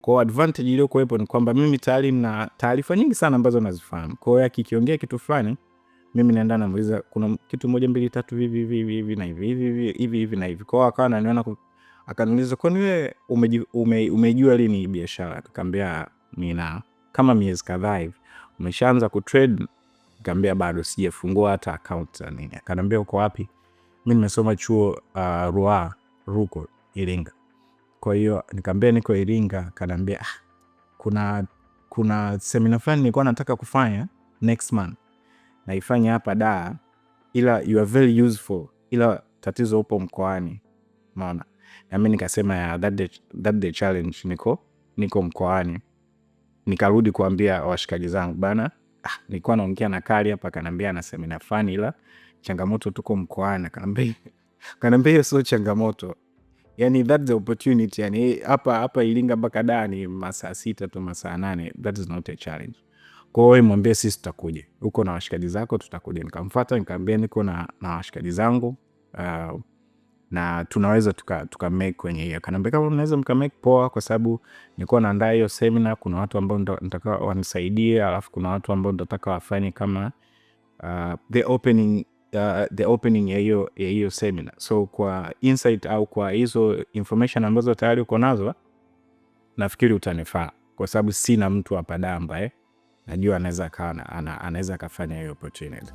Kwa advantage ile kuwepo ni kwamba mimi tayari na taarifa nyingi sana ambazo nazifahamu. Kwa hiyo akikiongea kitu fulani mimi naenda namuuliza kuna kitu 1 2 3 hivi na hivi na hivi. Kwa hiyo akawa ananiona akaniuliza kwani wewe umejua lini biashara? Nikamwambia nina kama miezi kadhaa hivi. Umeshaanza kutrade? Nikamwambia bado sijafungua hata account na nini. Akaniambia uko wapi? Mimi nimesoma chuo Ruko Iringa. Kwa hiyo nikamwambia niko Iringa. Akaniambia kuna seminar fulani nilikuwa nataka kufanya next month. Naifanya hapa Dar, ila you are very useful, ila tatizo upo mkoani. Unaona? Na mimi nikasema that the challenge, niko mkoani. Nikarudi kuambia washikaji zangu bana, nilikuwa naongea na Kali hapa, akaniambia na seminar fulani, ila changamoto tuko mkoani. Akaniambia hiyo sio changamoto. Yani that's the opportunity. Yani hapa Iringa mpaka Dar ni masaa 6 tu masaa 8. That is not a challenge. Kwa hiyo mwambie sisi tutakuja. Uko na washikaji zako tutakuja. Nikamfuata nikamwambia niko na washikaji zangu na tunaweza tuka make kwenye hiyo. Akaniambia kama mnaweza mka make poa, kwa sababu nilikuwa naandaa hiyo seminar, kuna watu ambao nataka wanisaidie, alafu kuna watu ambao nataka wafanye kama the opening ya hiyo seminar. So kwa insight au kwa hizo information ambazo tayari uko nazo, nafikiri utanifaa, kwa sababu sina mtu hapa Dar ambaye najua anaweza kafanya hiyo opportunity.